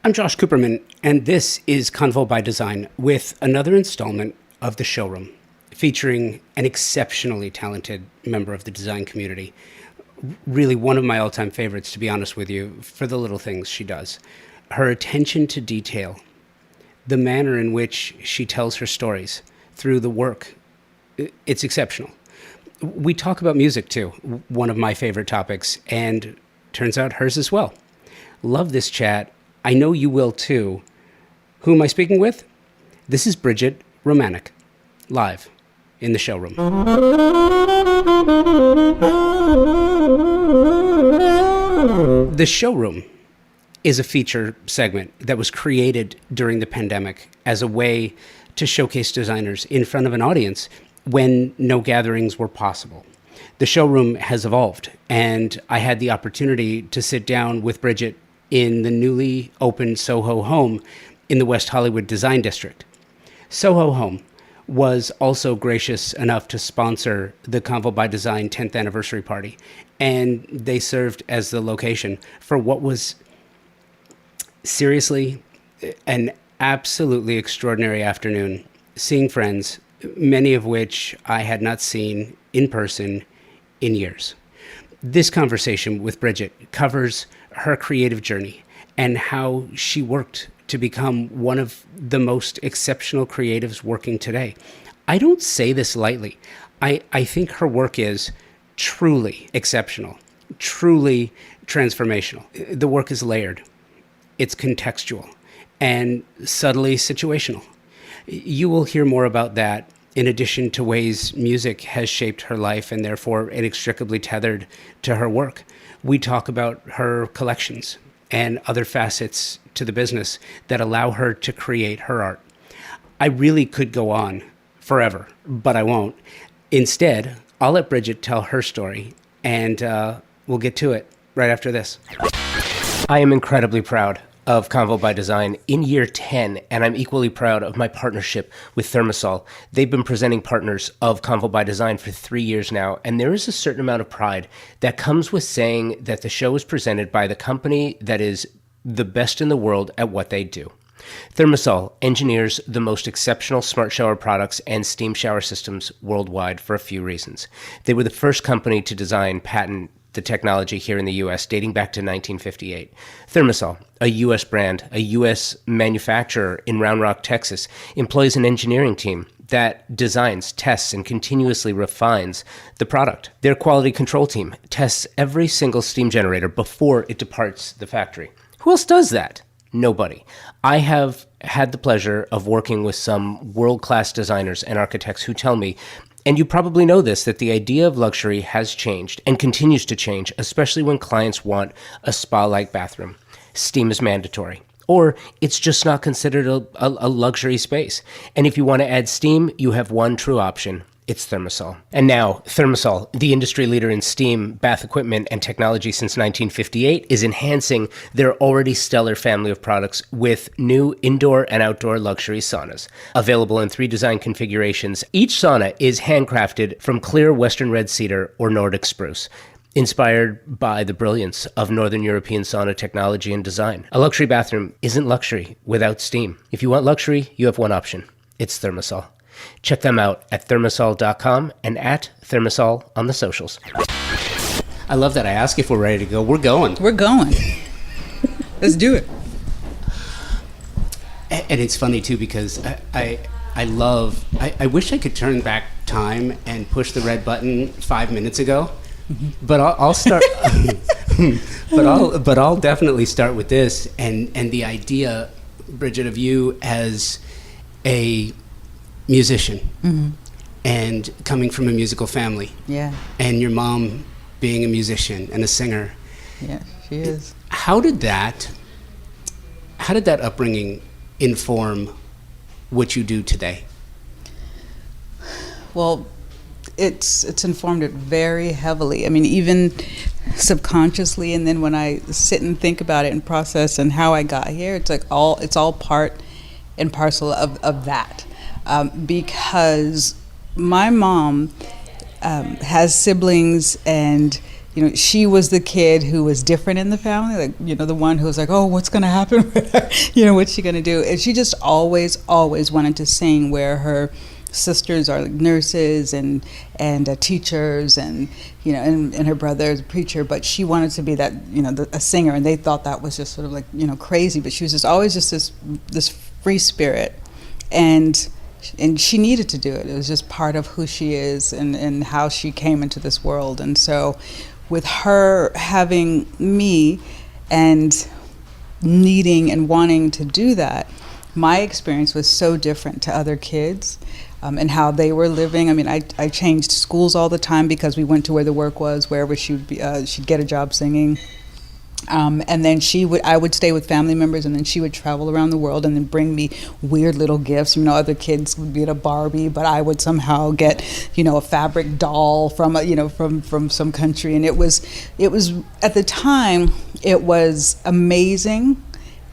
I'm Josh Cooperman, and this is Convo by Design with another installment of the Showroom, featuring an exceptionally talented member of the design community. Really one of my all-time favorites, to be honest with you, for the little things she does. Her attention to detail, the manner in which she tells her stories through the work, it's exceptional. We talk about music too, one of my favorite topics, and turns out hers as well. Love this chat. I know you will too. Who am I speaking with? This is Brigette Romanek, live in the Showroom. The Showroom is a feature segment that was created during the pandemic as a way to showcase designers in front of an audience when no gatherings were possible. The Showroom has evolved, and I had the opportunity to sit down with Brigette in the newly opened Soho Home in the West Hollywood Design District. Soho Home was also gracious enough to sponsor the Convo by Design 10th anniversary party, and they served as the location for what was seriously an absolutely extraordinary afternoon, seeing friends, many of which I had not seen in person in years. This conversation with Brigette covers her creative journey and how she worked to become one of the most exceptional creatives working today. I don't say this lightly. I think her work is truly exceptional, truly transformational. The work is layered, it's contextual, and subtly situational. You will hear more about that in addition to ways music has shaped her life and therefore inextricably tethered to her work. We talk about her collections and other facets to the business that allow her to create her art. I really could go on forever, but I won't. Instead, I'll let Brigette tell her story, and we'll get to it right after this. I am incredibly proud of Convo by Design in year 10, and I'm equally proud of my partnership with Thermosol. They've been presenting partners of Convo by Design for 3 years now, and there is a certain amount of pride that comes with saying that the show is presented by the company that is the best in the world at what they do. Thermosol engineers the most exceptional smart shower products and steam shower systems worldwide for a few reasons. They were the first company to design, patent the technology here in the U.S. dating back to 1958. Thermosol, a U.S. brand, a U.S. manufacturer in Round Rock, Texas, employs an engineering team that designs, tests, and continuously refines the product. Their quality control team tests every single steam generator before it departs the factory. Who else does that? Nobody. I have had the pleasure of working with some world-class designers and architects who tell me, and you probably know this, that the idea of luxury has changed and continues to change, especially when clients want a spa-like bathroom. Steam is mandatory, or it's just not considered a luxury space. And if you want to add steam, you have one true option. It's Thermosol. And now, Thermosol, the industry leader in steam, bath equipment, and technology since 1958, is enhancing their already stellar family of products with new indoor and outdoor luxury saunas. Available in 3 design configurations, each sauna is handcrafted from clear Western red cedar or Nordic spruce, inspired by the brilliance of Northern European sauna technology and design. A luxury bathroom isn't luxury without steam. If you want luxury, you have one option. It's Thermosol. Check them out at thermosol.com and at Thermosol on the socials. I love that. I ask if we're ready to go. We're going. We're going. Let's do it. And it's funny, too, because I wish I could turn back time and push the red button 5 minutes ago. But I'll start. but I'll definitely start with this and the idea, Brigette, of you as a musician and coming from a musical family. Yeah. And your mom being a musician and a singer. Yeah, she is. How did that upbringing inform what you do today? Well, it's informed it very heavily. I mean, even subconsciously, and then when I sit and think about it and process and how I got here, it's all part and parcel of that. Because my mom has siblings and she was the kid who was different in the family, like, the one who was like, oh, what's going to happen with her? What's she going to do? And she just always wanted to sing, where her sisters are like nurses and teachers, and and her brother is a preacher, but she wanted to be that, a singer, and they thought that was just sort of like, crazy, but she was just always just this free spirit, and she needed to do it. It was just part of who she is and how she came into this world. And so with her having me and needing and wanting to do that, my experience was so different to other kids, and how they were living. I mean, I changed schools all the time because we went to where the work was, wherever she'd get a job singing. And then I would stay with family members, and then she would travel around the world and then bring me weird little gifts. Other kids would get a Barbie, but I would somehow get, a fabric doll from from some country. And it was at the time, it was amazing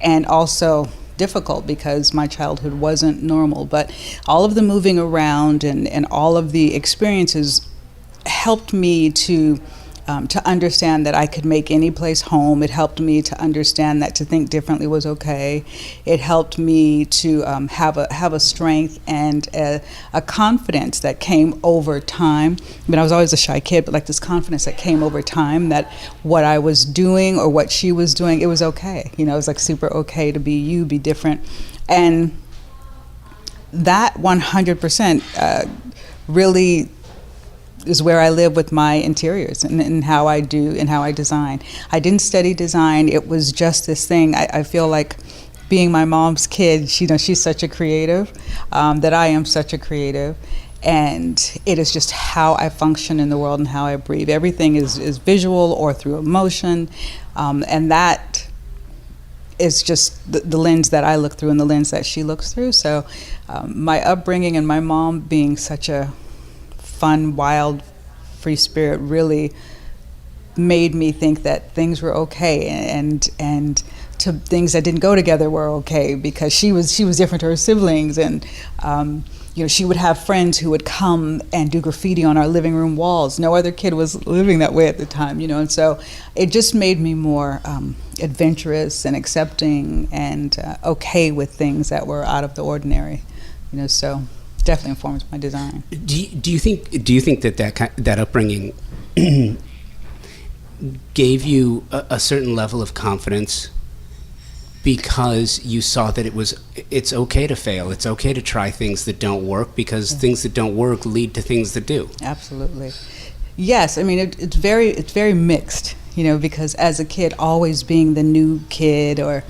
and also difficult because my childhood wasn't normal. But all of the moving around and all of the experiences helped me to understand that I could make any place home. It helped me to understand that to think differently was okay. It helped me to have a strength and a confidence that came over time. I mean, I was always a shy kid, but like this confidence that came over time, that what I was doing or what she was doing, it was okay. It was like super okay to be you, be different. And that 100% really is where I live with my interiors and how I do and how I design. I didn't study design. It was just this thing. I feel like being my mom's kid, she's such a creative, that I am such a creative. And it is just how I function in the world and how I breathe. Everything is visual or through emotion. And that is just the lens that I look through and the lens that she looks through. So my upbringing and my mom being such a fun, wild, free spirit really made me think that things were okay, and to things that didn't go together were okay, because she was different to her siblings, and she would have friends who would come and do graffiti on our living room walls. No other kid was living that way at the time, and so it just made me more adventurous and accepting and okay with things that were out of the ordinary, so definitely informs my design. Do you think that upbringing gave you a certain level of confidence because you saw that it's okay to fail, it's okay to try things that don't work, because things that don't work lead to things that do? Absolutely. Yes, I mean it's very mixed, because as a kid, always being the new kid, or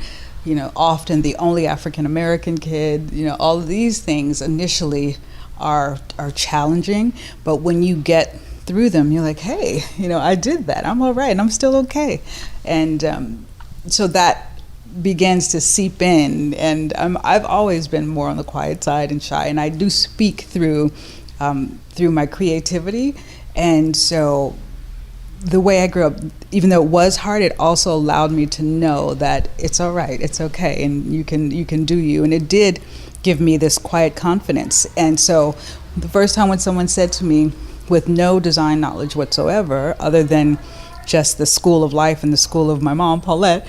often the only African American kid, all of these things initially are challenging, but when you get through them, you're like, hey, I did that, I'm all right, and I'm still okay. And so that begins to seep in, and I've always been more on the quiet side and shy, and I do speak through my creativity. And so the way I grew up, even though it was hard, it also allowed me to know that it's all right, it's okay, and you can do you. And it did give me this quiet confidence. And so the first time when someone said to me, with no design knowledge whatsoever, other than just the school of life and the school of my mom, Paulette,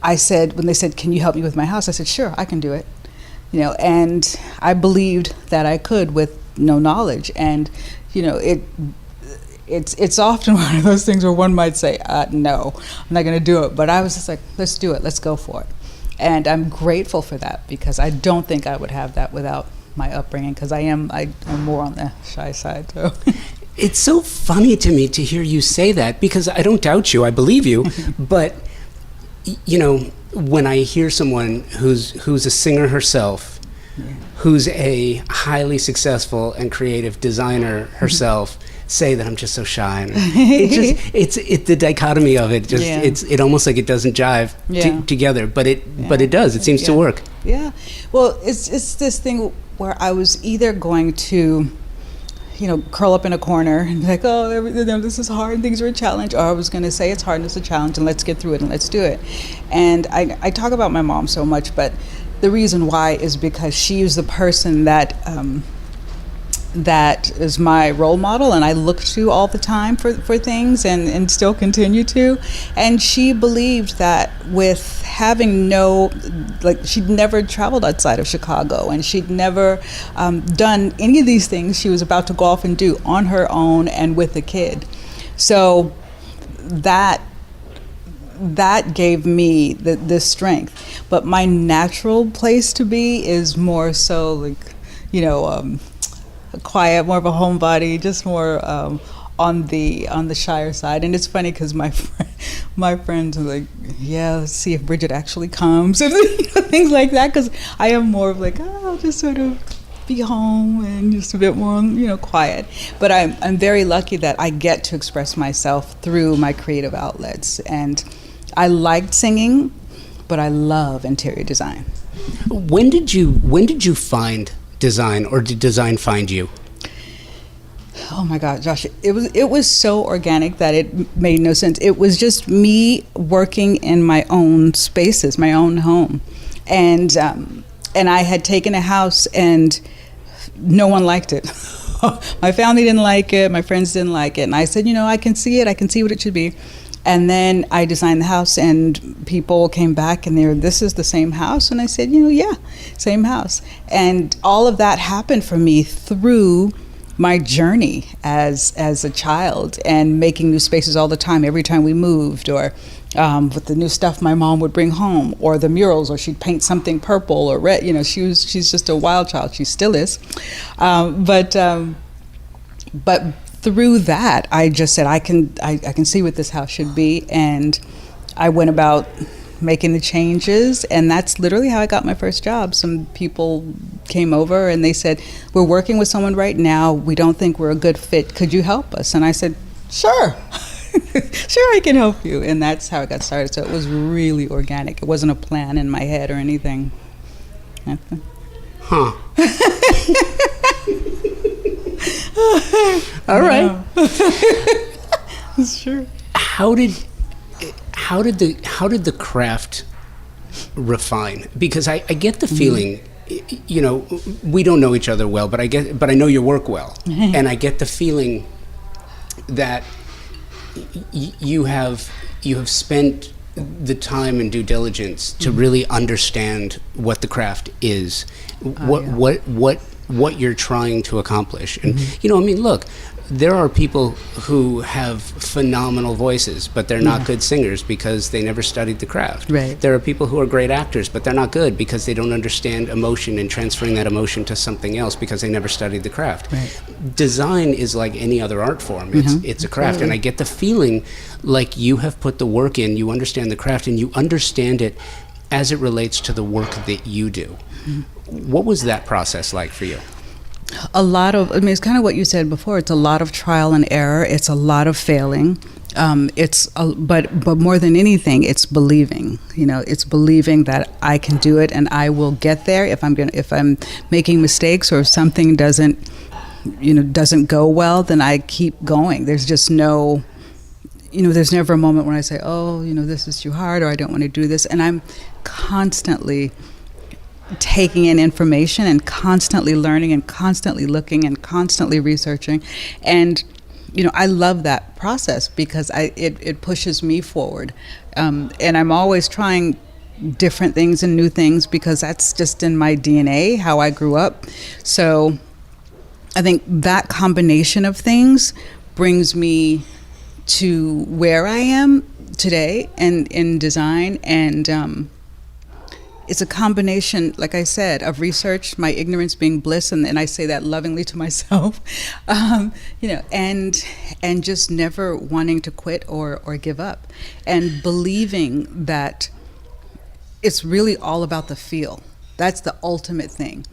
I said, when they said, can you help me with my house? I said, sure, I can do it. And I believed that I could with no knowledge. And, it's often one of those things where one might say, no, I'm not going to do it. But I was just like, let's do it. Let's go for it. And I'm grateful for that, because I don't think I would have that without my upbringing, because I'm more on the shy side. So. It's so funny to me to hear you say that, because I don't doubt you. I believe you. But, when I hear someone who's a singer herself, who's a highly successful and creative designer herself, say that I'm just so shy, and it's the dichotomy of it. It almost like it doesn't jive together, but it does. It seems to work. Yeah. Well, it's this thing where I was either going to, curl up in a corner and be like, oh, this is hard and things are a challenge, or I was going to say it's hard and it's a challenge and let's get through it and let's do it. And I talk about my mom so much, but the reason why is because she was the person that that is my role model and I look to all the time for things, and still continue to. And she believed that with having she'd never traveled outside of Chicago, and she'd never done any of these things she was about to go off and do on her own and with a kid. So that gave me this strength. But my natural place to be is more so quiet, more of a homebody, just more on the shyer side. And it's funny because my friends are like, yeah, let's see if Brigette actually comes, things like that, because I am more of I'll just sort of be home and just a bit more quiet. But I'm very lucky that I get to express myself through my creative outlets. And I liked singing, but I love interior design. When did you find design, or did design find you? Oh my God, Josh! It was so organic that it made no sense. It was just me working in my own spaces, my own home, and I had taken a house and no one liked it. My family didn't like it. My friends didn't like it, and I said, I can see it. I can see what it should be. And then I designed the house, and people came back and this is the same house? And I said, yeah, same house. And all of that happened for me through my journey as a child, and making new spaces all the time, every time we moved, or with the new stuff my mom would bring home, or the murals, or she'd paint something purple or red. She's just a wild child. She still is. But through that, I just said, I can see what this house should be, and I went about making the changes, and that's literally how I got my first job. Some people came over and they said, we're working with someone right now, we don't think we're a good fit, could you help us? And I said, sure. Sure, I can help you. And that's how it got started. So it was really organic. It wasn't a plan in my head or anything. Huh. All right. Sure. How did the craft refine? Because I get the feeling, we don't know each other well, but I know your work well, and I get the feeling that you have spent the time and due diligence to really understand what the craft is, what you're trying to accomplish. And look, there are people who have phenomenal voices, but they're not good singers because they never studied the craft. Right. There are people who are great actors, but they're not good because they don't understand emotion and transferring that emotion to something else because they never studied the craft. Right. Design is like any other art form. It's a craft. And I get the feeling like you have put the work in, you understand the craft, and you understand it as it relates to the work that you do. What was that process like for you? It's kind of what you said before. It's a lot of trial and error. It's a lot of failing. But more than anything, it's believing. It's believing that I can do it and I will get there. If I'm making mistakes, or if something doesn't go well, then I keep going. There's just no, there's never a moment when I say, oh, this is too hard, or I don't want to do this. And I'm constantly taking in information and constantly learning and constantly looking and constantly researching. And I love that process because it pushes me forward. And I'm always trying different things and new things because that's just in my DNA, how I grew up. So I think that combination of things brings me to where I am today and in design. And it's a combination, like I said, of research, my ignorance being bliss, and I say that lovingly to myself, and just never wanting to quit or give up, and believing that it's really all about the feel. That's the ultimate thing.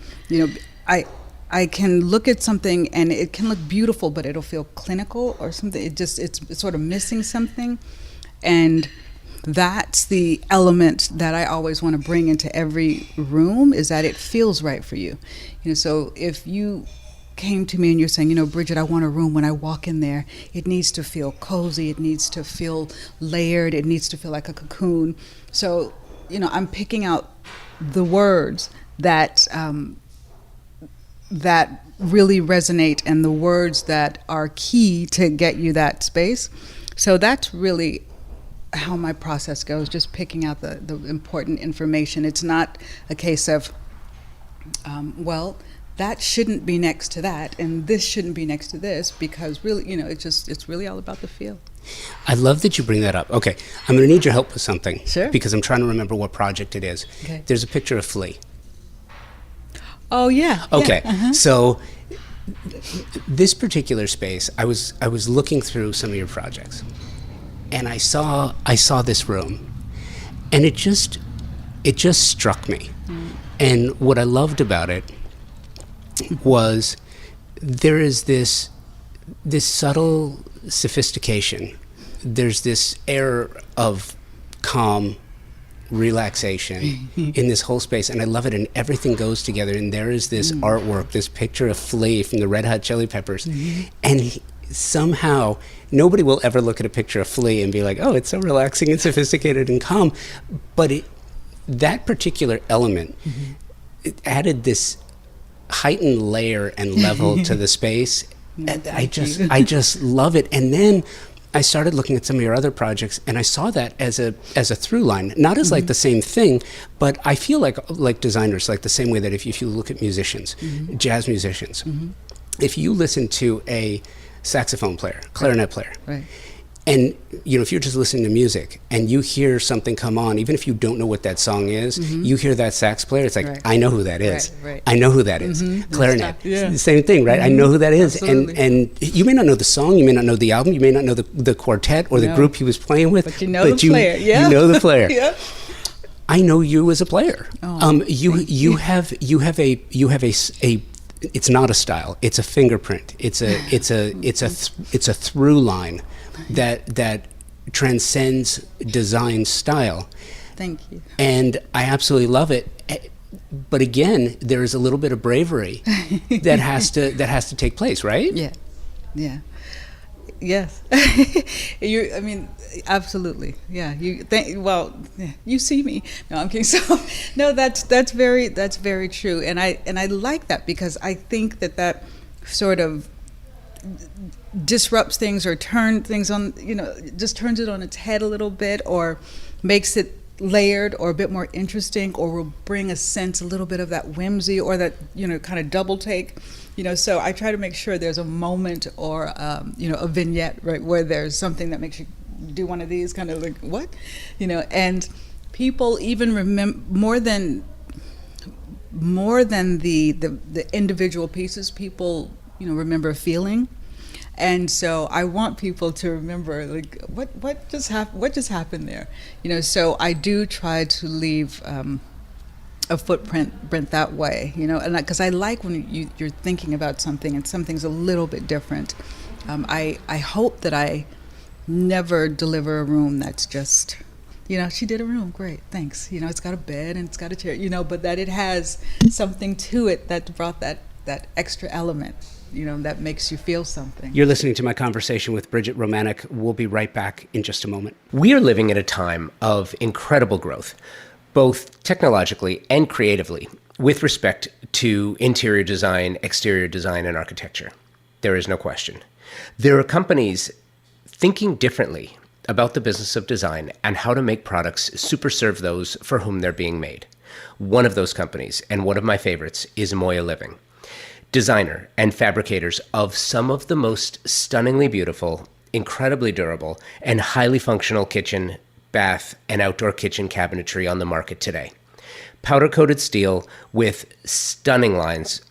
I can look at something and it can look beautiful, but it'll feel clinical or something. It's sort of missing something, and that's the element that I always want to bring into every room, is that it feels right for you. So if you came to me and you're saying, Brigette, I want a room, when I walk in there, it needs to feel cozy, it needs to feel layered, it needs to feel like a cocoon. So, I'm picking out the words that that really resonate and the words that are key to get you that space. So that's really how my process goes, just picking out the important information. It's not a case of, well, that shouldn't be next to that, and this shouldn't be next to this, because really, it's really all about the feel. I love that you bring that up. Okay, I'm going to need your help with something. Sure. Because I'm trying to remember what project it is. Okay. There's a picture of Flea. Oh, yeah. Okay, Yeah. Uh-huh. so this particular space, I was looking through some of your projects, and I saw this room, and it just struck me. And what I loved about it was there is this subtle sophistication. There's this air of calm relaxation in this whole space, and I love it, and everything goes together, and there is this artwork, this picture of Flea from the Red Hot Chili Peppers, and somehow nobody will ever look at a picture of Flea and be like, oh, it's so relaxing and sophisticated and calm, but that particular element, it added this heightened layer and level to the space. I just love it. And then I started looking at some of your other projects, and I saw that as a through line, not as like the same thing, but I feel like designers, like the same way that if you look at musicians, jazz musicians, if you listen to a saxophone player, clarinet player, Right. and if you're just listening to music and you hear something come on, even if you don't know what that song is, you hear that sax player, it's like, Right. I know who that is. Right. I know who that is. Clarinet, Yeah. the same thing, right? I know who that is. Absolutely. And you may not know the song, you may not know the album, you may not know the quartet or the No. group he was playing with, But you know the player, yeah. You know the player. Yeah. I know you as a player. Oh, You have a it's not a style, it's a fingerprint. It's a through line that transcends design style. Thank you. And I absolutely love it. But again, there is a little bit of bravery that has to take place, right? Yeah. Yeah. Yes. I mean, absolutely. Yeah. You see me. No, I'm kidding. So, no, that's very true. And I like that, because I think that sort of disrupts things or turn things on, just turns it on its head a little bit, or makes it layered or a bit more interesting, or will bring a little bit of that whimsy or that, kind of double take, so I try to make sure there's a moment or, a vignette, right, where there's something that makes you do one of these kind of like, what, and people even remember more than the individual pieces, people, remember a feeling. And so I want people to remember, like, what just happened there, So I do try to leave a footprint that way, and because I like when you're thinking about something and something's a little bit different. I hope that I never deliver a room that's just, she did a room, great, thanks. It's got a bed and it's got a chair, but that it has something to it that brought that extra element. That makes you feel something. You're listening to my conversation with Brigette Romanek. We'll be right back in just a moment. We are living at a time of incredible growth, both technologically and creatively, with respect to interior design, exterior design, and architecture. There is no question. There are companies thinking differently about the business of design and how to make products super serve those for whom they're being made. One of those companies, and one of my favorites, is Moya Living. Designer and fabricators of some of the most stunningly beautiful, incredibly durable, and highly functional kitchen, bath, and outdoor kitchen cabinetry on the market today. Powder-coated steel with stunning lines,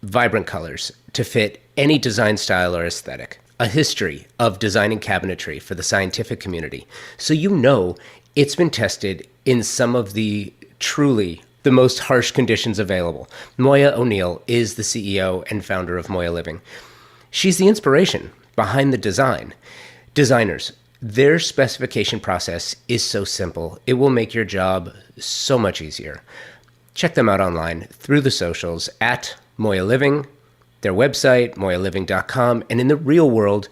vibrant colors to fit any design style or aesthetic. A history of designing cabinetry for the scientific community, so it's been tested in some of the truly the most harsh conditions available. Moya O'Neill is the CEO and founder of Moya Living. She's the inspiration behind the design. Designers, their specification process is so simple. It will make your job so much easier. Check them out online through the socials at Moya Living, their website, moyaliving.com, and in the real world,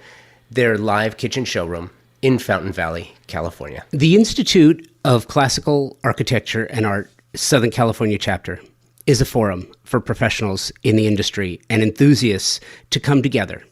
their live kitchen showroom in Fountain Valley, California. The Institute of Classical Architecture and Art Southern California chapter is a forum for professionals in the industry and enthusiasts to come together,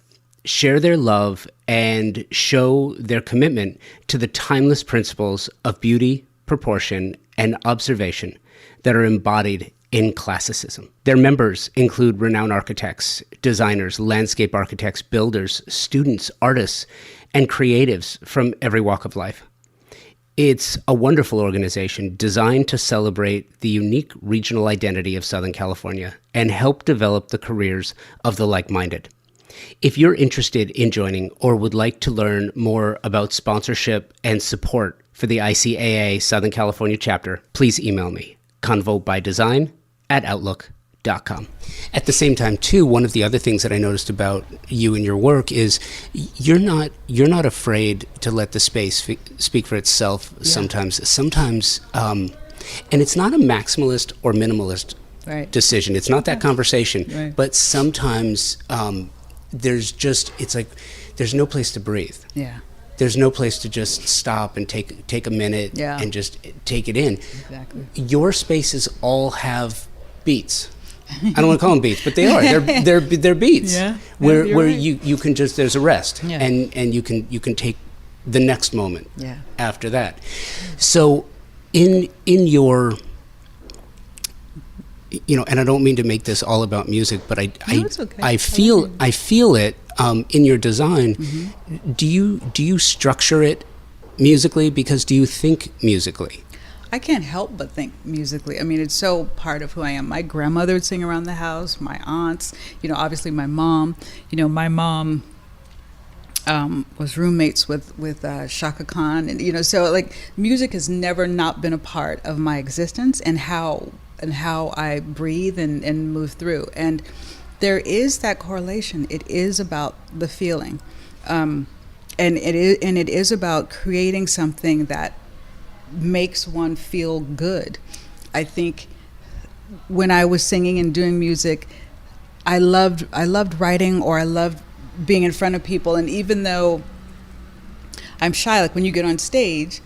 share their love, and show their commitment to the timeless principles of beauty, proportion, and observation that are embodied in classicism. Their members include renowned architects, designers, landscape architects, builders, students, artists, and creatives from every walk of life. It's a wonderful organization designed to celebrate the unique regional identity of Southern California and help develop the careers of the like-minded. If you're interested in joining or would like to learn more about sponsorship and support for the ICAA Southern California chapter, please email me, convobydesign@outlook.com. At the same time, too, one of the other things that I noticed about you and your work is you're not afraid to let the space speak for itself. Sometimes, and it's not a maximalist or minimalist decision. It's not that conversation, but sometimes it's like there's no place to breathe. Yeah. There's no place to just stop and take a minute and just take it in. Exactly. Your spaces all have beats. I don't want to call them beats, but they are. They're beats. Yeah. Where right. you can just, there's a rest, and you can take the next moment after that. So in your, and I don't mean to make this all about music, but I feel it in your design. Mm-hmm. Do you structure it musically? Because do you think musically? I can't help but think musically. I mean, it's so part of who I am. My grandmother would sing around the house, my aunts, obviously my mom. My mom was roommates with Shaka Khan, and so like music has never not been a part of my existence and how I breathe and move through. And there is that correlation. It is about the feeling, and it is about creating something that makes one feel good. I think when I was singing and doing music, I loved writing, or I loved being in front of people. And even though I'm shy, like when you get on stage,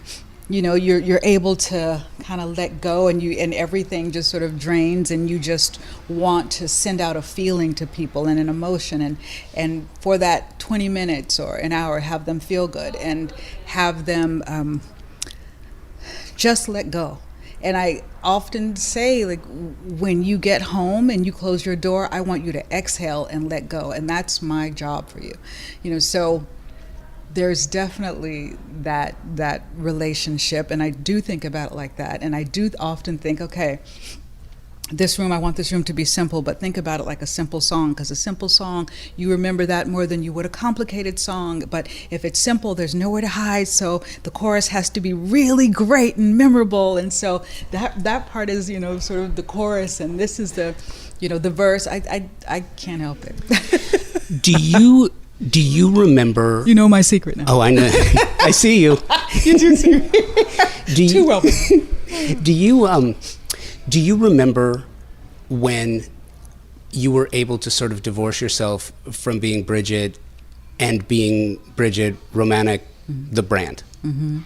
you're able to kind of let go, and everything just sort of drains, and you just want to send out a feeling to people and an emotion, and for that 20 minutes or an hour, have them feel good and have them just let go. And I often say, like, when you get home and you close your door, I want you to exhale and let go, and that's my job for you. So there's definitely that relationship, and I do think about it like that. And I do often think, okay, I want this room to be simple, but think about it like a simple song, because a simple song, you remember that more than you would a complicated song. But if it's simple, there's nowhere to hide, so the chorus has to be really great and memorable. And so that part is, sort of the chorus, and this is the, the verse. I can't help it. Do you remember? You know my secret now. Oh, I know. I see you. You do see me. Too well. Do you remember when you were able to sort of divorce yourself from being Brigette and being Brigette Romanek, mm-hmm. the brand? Mm-hmm.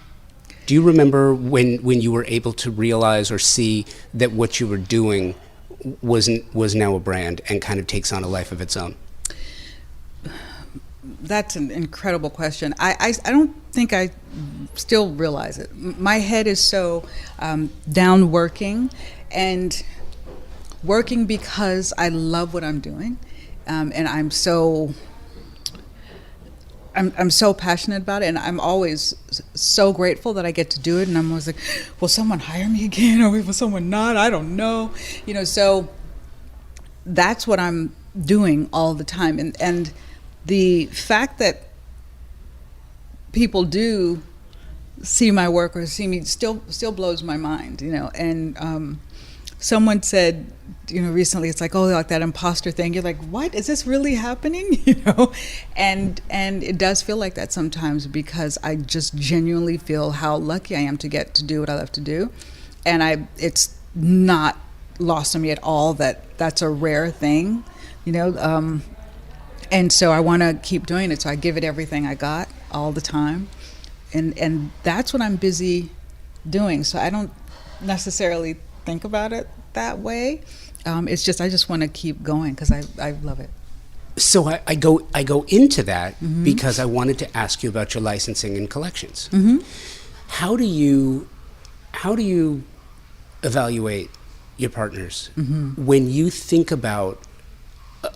Do you remember when you were able to realize or see that what you were doing was now a brand and kind of takes on a life of its own? That's an incredible question. I don't think I still realize it. My head is so down working, and working because I love what I'm doing, and I'm so passionate about it, and I'm always so grateful that I get to do it. And I'm always like, will someone hire me again, or will someone not? I don't know. So that's what I'm doing all the time, and the fact that people do see my work or see me still blows my mind, and someone said, recently, it's like, oh, like that imposter thing. You're like, what? Is this really happening? And it does feel like that sometimes, because I just genuinely feel how lucky I am to get to do what I love to do. And it's not lost on me at all that that's a rare thing, and so I want to keep doing it. So I give it everything I got all the time. And that's what I'm busy doing. So I don't necessarily think about it that way. It's just I just want to keep going because I love it. So I go into that because I wanted to ask you about your licensing and collections. How do you evaluate your partners when you think about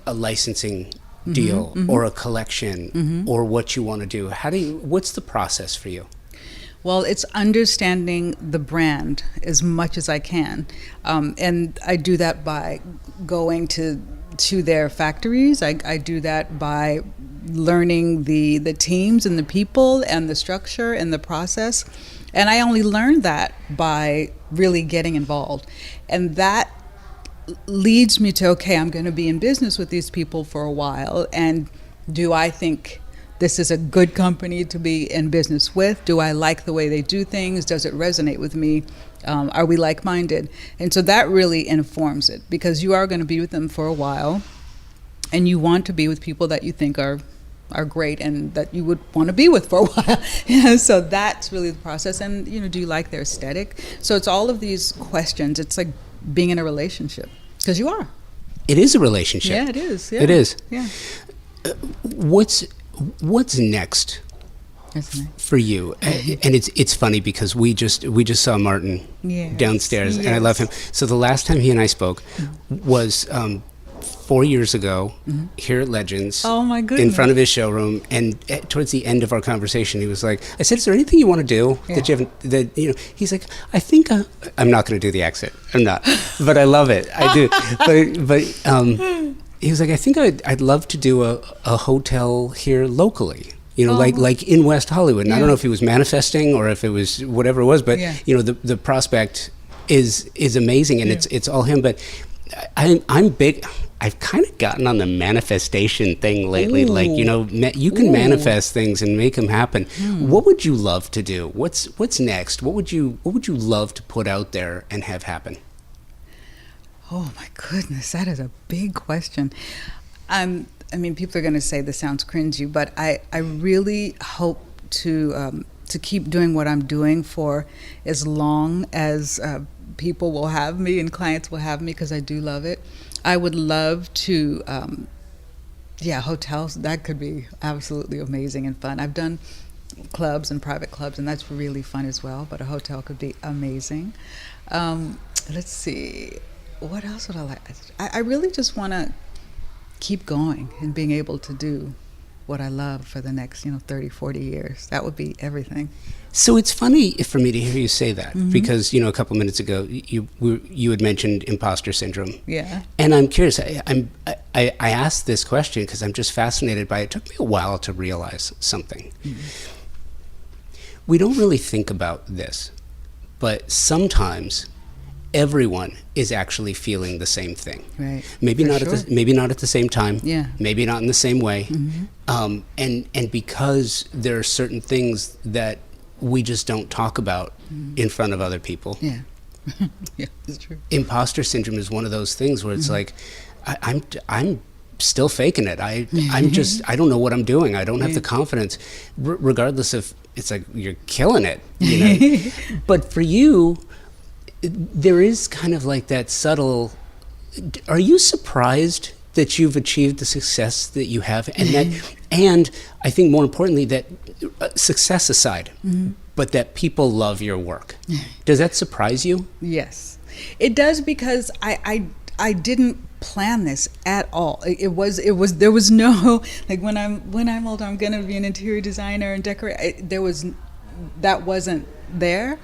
a licensing deal or a collection or what you want to do? What's the process for you? Well, it's understanding the brand as much as I can, and I do that by going to their factories. I do that by learning the teams and the people and the structure and the process, and I only learned that by really getting involved, and that leads me to, okay, I'm going to be in business with these people for a while, and do I think this is a good company to be in business with? Do I like the way they do things? Does it resonate with me? Are we like-minded? And so that really informs it, because you are going to be with them for a while, and you want to be with people that you think are great and that you would want to be with for a while. So that's really the process. And do you like their aesthetic? So it's all of these questions. It's like being in a relationship, because you are. It is a relationship. Yeah, it is. Yeah. It is. Yeah. What's next for you? And it's funny because we just saw Martin downstairs, and I love him. So the last time he and I spoke was 4 years ago here at Legends. Oh my goodness! In front of his showroom, and towards the end of our conversation, he was like, "I said, is there anything you want to do that you haven't?" That he's like, "I think I'm not going to do the accent. I'm not, but I love it. I do." but he was like, "I think I'd love to do a hotel here locally." Like in West Hollywood. And I don't know if he was manifesting or if it was whatever it was, but the prospect is amazing, and it's all him. But I'm big. I've kind of gotten on the manifestation thing lately. Ooh. Like you can manifest things and make them happen. What would you love to do? What's next? What would you love to put out there and have happen? Oh my goodness, that is a big question. I mean, people are going to say this sounds cringy, but I really hope to keep doing what I'm doing for as long as people will have me and clients will have me, because I do love it. I would love to, hotels, that could be absolutely amazing and fun. I've done clubs and private clubs, and that's really fun as well, but a hotel could be amazing. Let's see. What else would I like? I really just want to keep going and being able to do what I love for the next 30, 40 years. That would be everything. So it's funny for me to hear you say that, because a couple minutes ago you had mentioned imposter syndrome. Yeah. And I'm curious. I asked this question because I'm just fascinated by it. It took me a while to realize something. We don't really think about this, but sometimes everyone is actually feeling the same thing. Right. Maybe not at the same time. Yeah. Maybe not in the same way. And because there are certain things that we just don't talk about in front of other people. Yeah. Yeah, it's true. Imposter syndrome is one of those things where it's like, I'm still faking it. I don't know what I'm doing. I don't have the confidence, regardless of, it's like you're killing it. But for you, there is kind of like that subtle. Are you surprised that you've achieved the success that you have, and I think more importantly that success aside, but that people love your work? Does that surprise you? Yes, it does, because I didn't plan this at all. It was there was no like when I'm older I'm gonna be an interior designer and decorate. That wasn't there.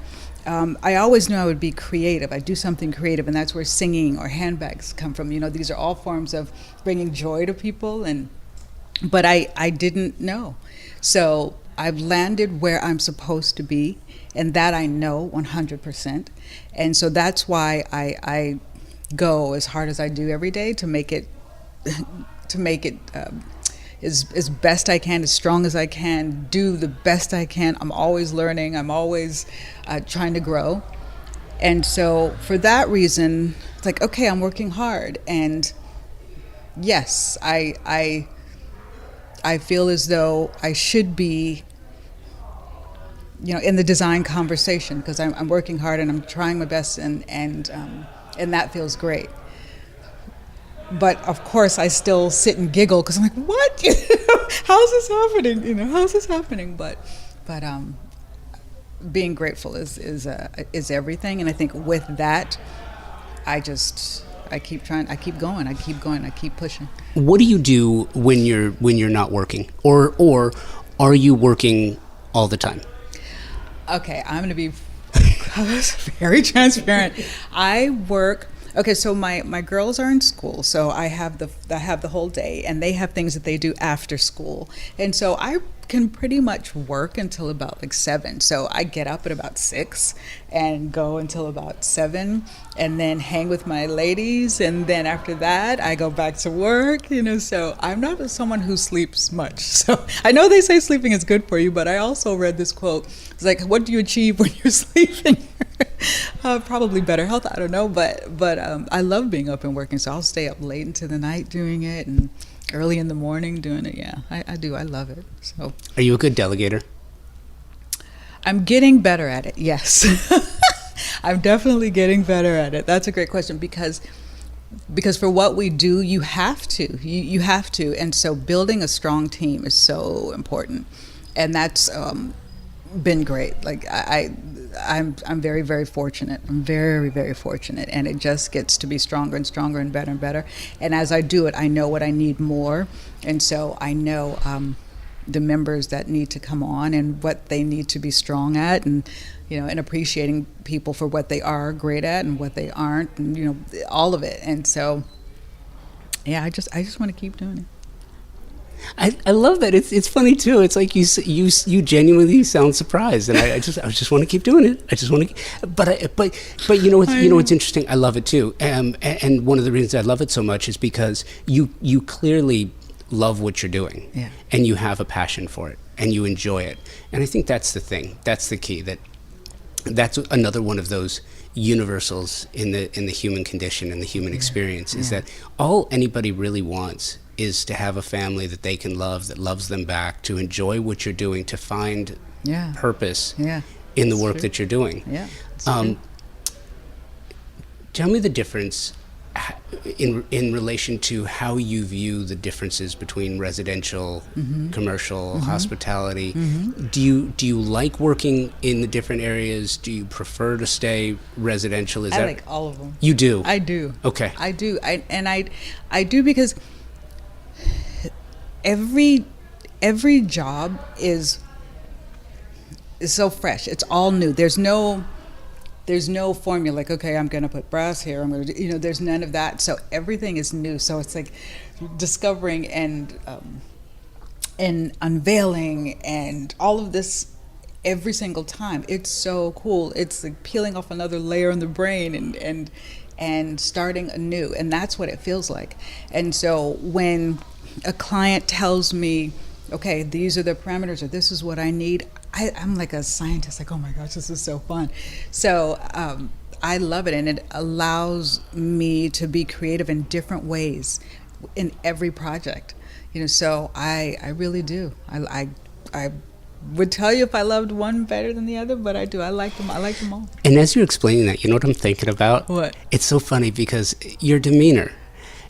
I always knew I would be creative. I'd do something creative, and that's where singing or handbags come from. These are all forms of bringing joy to people, but I didn't know. So I've landed where I'm supposed to be, and that I know 100%. And so that's why I go as hard as I do every day to make it as best I can, as strong as I can, do the best I can. I'm always learning. I'm always trying to grow. And so for that reason, it's like, okay, I'm working hard. And yes, I feel as though I should be, in the design conversation, because I'm working hard and I'm trying my best, and and that feels great. But of course, I still sit and giggle because I'm like, "What? How's this happening? How's this happening?" But being grateful is everything, and I think with that, I keep trying, I keep going, I keep pushing. What do you do when you're not working, or are you working all the time? Okay, I'm going to be very transparent. I work. Okay, so my girls are in school, so I have the whole day, and they have things that they do after school, and so I can pretty much work until about like 7. So I get up at about 6 and go until about 7, and then hang with my ladies, and then after that I go back to work. So I'm not someone who sleeps much. So I know they say sleeping is good for you, but I also read this quote. It's like, what do you achieve when you're sleeping? Probably better health, I don't know, but I love being up and working, so I'll stay up late into the night doing it and early in the morning doing it. Yeah, I do. I love it. So, are you a good delegator? I'm getting better at it, yes. I'm definitely getting better at it. That's a great question because for what we do, you have to. You have to. And so building a strong team is so important. And that's been great. Like I'm very, very fortunate. I'm very, very fortunate, and it just gets to be stronger and stronger and better and better. And as I do it, I know what I need more, and so I know the members that need to come on and what they need to be strong at, and and appreciating people for what they are great at and what they aren't, and all of it. And so, yeah, I just want to keep doing it. I love that. It's funny too. It's like you genuinely sound surprised, and I just want to keep doing it. I just want to, but you know what's interesting. I love it too, and one of the reasons I love it so much is because you clearly love what you're doing, yeah, and you have a passion for it, and you enjoy it, and I think that's the thing. That's the key. That's another one of those universals in the human condition and the human experience is that all anybody really wants is to have a family that they can love, that loves them back, to enjoy what you're doing, to find purpose in the work that you're doing. Yeah. Tell me the difference in relation to how you view the differences between residential, commercial, hospitality. Do you like working in the different areas? Do you prefer to stay residential? I like all of them. You do? I do. Okay. I do. I do because every job is so fresh. It's all new. There's no formula like, okay, I'm going to put brass here. I'm going to, there's none of that. So everything is new. So it's like discovering and unveiling and all of this every single time. It's so cool. It's like peeling off another layer in the brain and starting anew. And that's what it feels like. And so when a client tells me, okay, these are the parameters, or this is what I need, I'm like a scientist, like, oh my gosh, this is so fun. So I love it, and it allows me to be creative in different ways in every project. So I really do. I would tell you if I loved one better than the other, but I do. I like them. I like them all. And as you're explaining that, you know what I'm thinking about? What? It's so funny because your demeanor.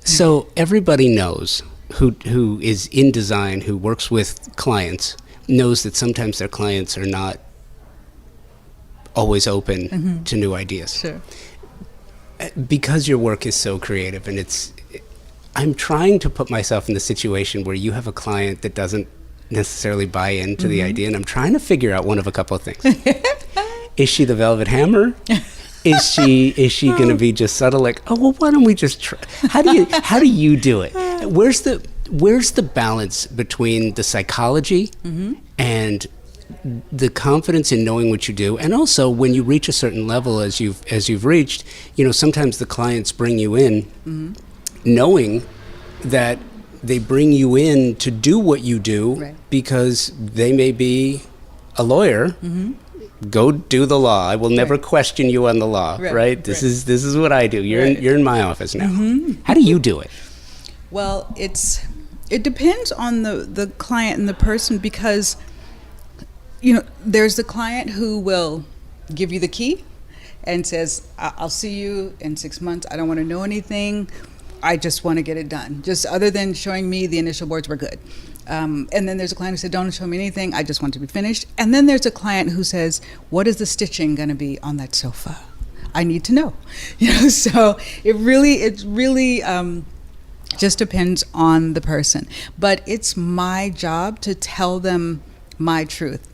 So everybody knows who is in design, who works with clients, knows that sometimes their clients are not always open to new ideas. Sure. Because your work is so creative, and I'm trying to put myself in the situation where you have a client that doesn't necessarily buy into the idea, and I'm trying to figure out one of a couple of things. Is she the velvet hammer? Is she going to be just subtle, like, oh, well, why don't we just try? How do you do it? Where's the balance between the psychology and the confidence in knowing what you do, and also when you reach a certain level, as you've reached, sometimes the clients bring you in knowing that they bring you in to do what you do because they may be a lawyer. Go do the law. I will never question you on the law, right? This is what I do. You're in my office now. How do you do it? Well, it depends on the client and the person, because there's the client who will give you the key, and says, I'll see you in 6 months. I don't want to know anything. I just want to get it done. Just other than showing me the initial boards, we're good. And then there's a client who said, don't show me anything. I just want to be finished. And then there's a client who says, what is the stitching going to be on that sofa? I need to know. So it really just depends on the person. But it's my job to tell them my truth.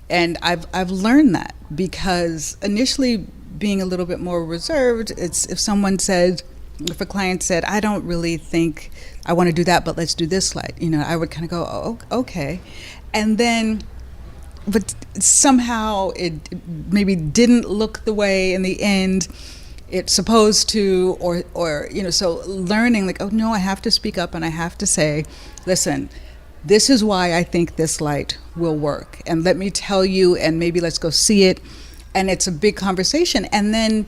And I've learned that, because initially being a little bit more reserved, it's if a client said, I don't really think I want to do that, but let's do this light, I would kind of go, oh, okay. And then, but somehow it maybe didn't look the way in the end it's supposed to, or so learning, like, oh no, I have to speak up and I have to say, listen, this is why I think this light will work. And let me tell you, and maybe let's go see it. And it's a big conversation. And then,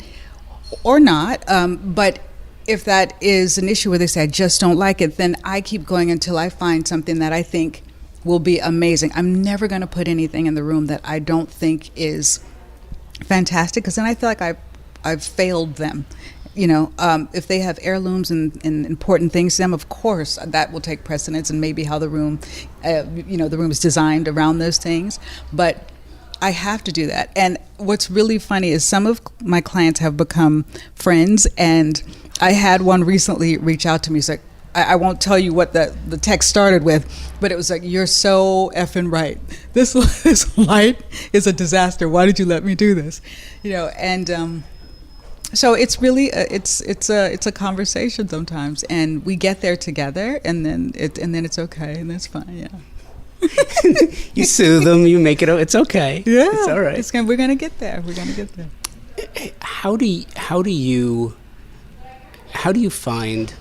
or not, but if that is an issue where they say, I just don't like it, then I keep going until I find something that I think will be amazing. I'm never going to put anything in the room that I don't think is fantastic, because then I feel like I've failed them. If they have heirlooms and important things to them, of course, that will take precedence, and maybe how the room, the room is designed around those things. But I have to do that. And what's really funny is some of my clients have become friends, and I had one recently reach out to me. He's like, I won't tell you what the text started with, but it was like, you're so effing right. This light is a disaster. Why did you let me do this? And so it's really it's a conversation sometimes, and we get there together, and then it's okay, and that's fine. Yeah. You soothe them, you make it. It's okay. Yeah, it's all right. We're gonna get there. We're gonna get there. How do you find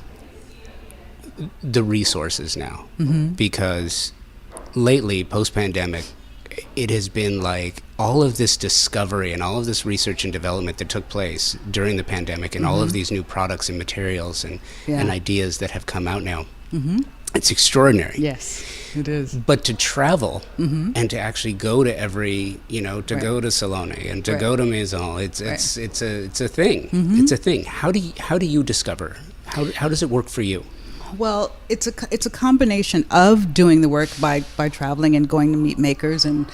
the resources now? Mm-hmm. Because lately, post-pandemic, it has been like all of this discovery and all of this research and development that took place during the pandemic, and all of these new products and materials and ideas that have come out now. Mm-hmm. It's extraordinary. Yes, it is. But to travel and to actually go to every, go to Salone and to go to Maison, it's a thing. Mm-hmm. It's a thing. How do you discover? How does it work for you? Well, it's a combination of doing the work by traveling and going to meet makers and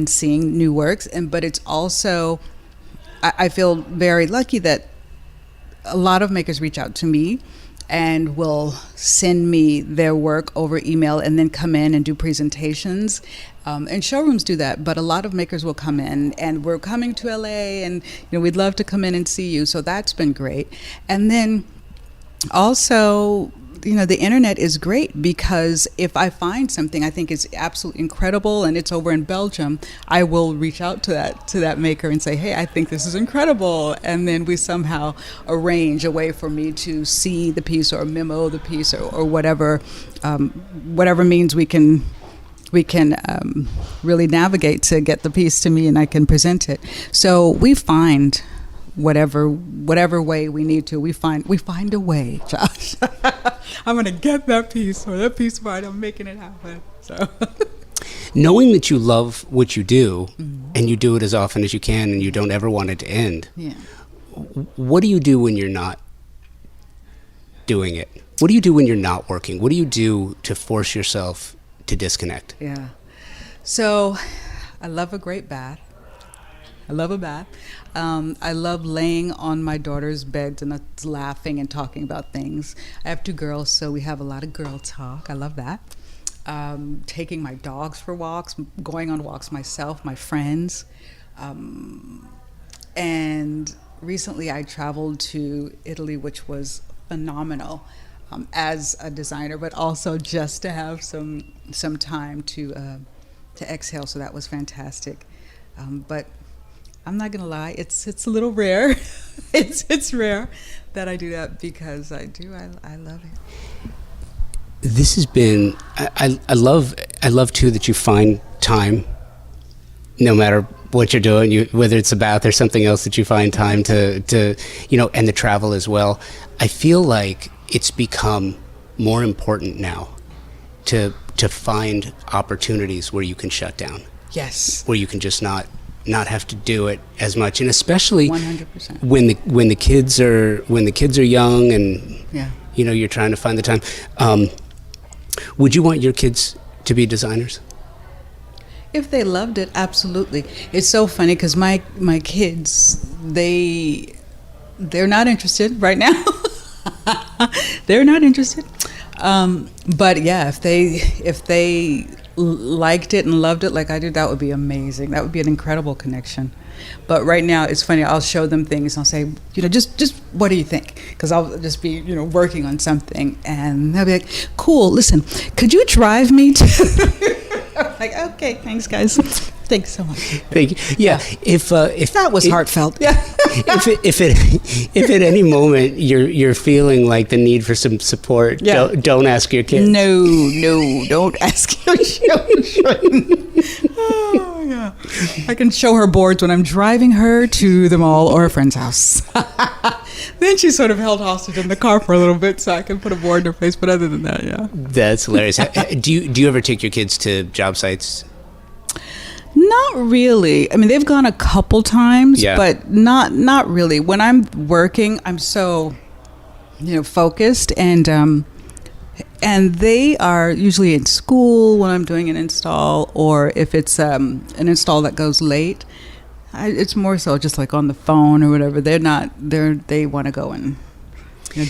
seeing new works, but it's also, I feel very lucky that a lot of makers reach out to me and will send me their work over email, and then come in and do presentations. And showrooms do that, but a lot of makers will come in, and we're coming to LA, and we'd love to come in and see you. So that's been great. And then also, the internet is great, because if I find something I think is absolutely incredible and it's over in Belgium, I will reach out to that maker and say, hey, I think this is incredible. And then we somehow arrange a way for me to see the piece or memo the piece or whatever means we can really navigate to get the piece to me and I can present it. So we find whatever way we need to. We find a way, Josh. I'm gonna get that piece right. I'm making it happen. So, knowing that you love what you do and you do it as often as you can, and you don't ever want it to end. Yeah. What do you do when you're not doing it? What do you do when you're not working? What do you do to force yourself to disconnect? Yeah. So, I love a great bath. I love a bath. I love laying on my daughter's bed and laughing and talking about things. I have 2 girls, so we have a lot of girl talk. I love that. Taking my dogs for walks, going on walks myself, my friends. And recently I traveled to Italy, which was phenomenal as a designer, but also just to have some time to exhale. So that was fantastic. But I'm not gonna lie, it's a little rare. it's rare that I do that, because I love it. This has been, I love too that you find time, no matter what you're doing, whether it's a bath or something else, that you find time to and the travel as well. I feel like it's become more important now to find opportunities where you can shut down. Yes. Where you can just not not have to do it as much, and especially 100%. when the kids are young, and Yeah. you're trying to find the time. Would you want your kids to be designers? If they loved it, absolutely. It's so funny because my kids, they're not interested right now. They're not interested. But yeah, if they liked it and loved it like I did, that would be amazing. That would be an incredible connection. But right now, it's funny. I'll show them things. I'll say, just what do you think? Because I'll just be, working on something, and they'll be like, "Cool. Listen, could you drive me to?" I'm like, okay, thanks, guys. Thanks so much. Thank you. Yeah, if That was heartfelt. Yeah. if at any moment you're feeling like the need for some support, Yeah. don't ask your kids. No, don't ask your children. Oh, yeah. I can show her boards when I'm driving her to the mall or a friend's house. Then she's sort of held hostage in the car for a little bit, so I can put a board in her face. But other than that, yeah. That's hilarious. Do you ever take your kids to job sites? Not really. I mean, they've gone a couple times, Yeah. but not really. When I'm working, I'm so, focused, and they are usually in school when I'm doing an install, or if it's an install that goes late, it's more so just like on the phone or whatever. They want to go and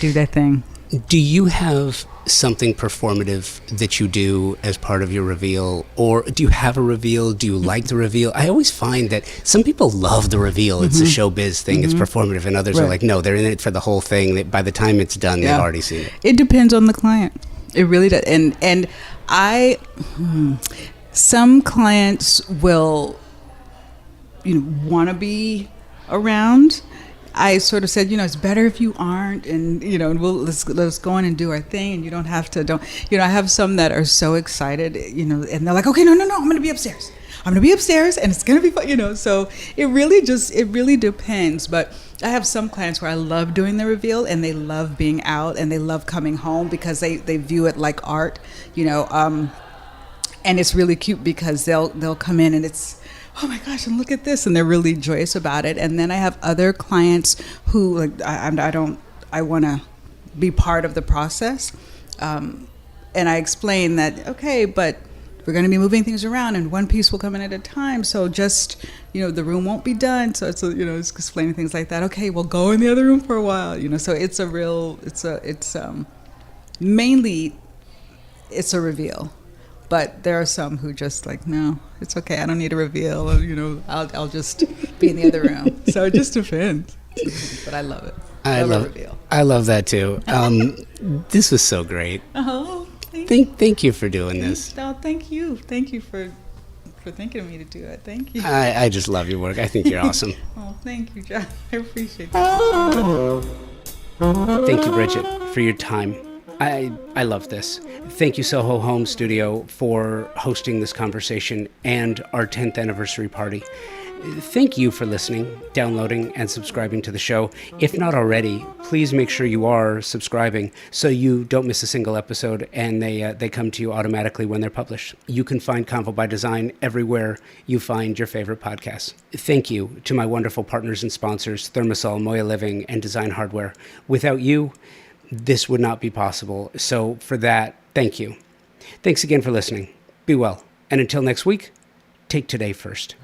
do their thing. Do you have something performative that you do as part of your reveal, or do you have a reveal? Do you like the reveal? I always find that some people love the reveal. It's a showbiz thing. It's performative, and others are Right. like, no, they're in it for the whole thing. That by the time it's done, Yeah. they've already seen it. It depends on the client. It really does. And some clients will, want to be around. I sort of said, it's better if you aren't, and and let's go in and do our thing, and you don't have to. I have some that are so excited, and they're like, okay, no, I'm going to be upstairs. I'm going to be upstairs, and it's going to be fun, So it really depends. But I have some clients where I love doing the reveal, and they love being out, and they love coming home because they view it like art, and it's really cute because they'll come in and it's, oh my gosh, and look at this, and they're really joyous about it. And then I have other clients who like I want to be part of the process, and I explain that, okay, but we're going to be moving things around, and one piece will come in at a time, so just the room won't be done, so it's it's explaining things like that. Okay, we'll go in the other room for a while, so it's mainly it's a reveal. But there are some who just like, no, it's okay. I don't need a reveal. I'll just be in the other room. So it just depends. But I love it. I love a reveal. I love that too. This was so great. Oh, Thank you for doing this. No, thank you. Thank you for thinking of me to do it. Thank you. I just love your work. I think you're awesome. Oh, thank you, John. I appreciate that. Thank you, Brigette, for your time. I love this. Thank you, Soho Home Studio, for hosting this conversation and our 10th anniversary party. Thank you for listening, downloading, and subscribing to the show. If not already, please make sure you are subscribing so you don't miss a single episode and they come to you automatically when they're published. You can find Convo by Design everywhere you find your favorite podcasts. Thank you to my wonderful partners and sponsors, Thermosol, Moya Living, and Design Hardware. Without you, this would not be possible. So for that, thank you. Thanks again for listening. Be well. And until next week, take today first.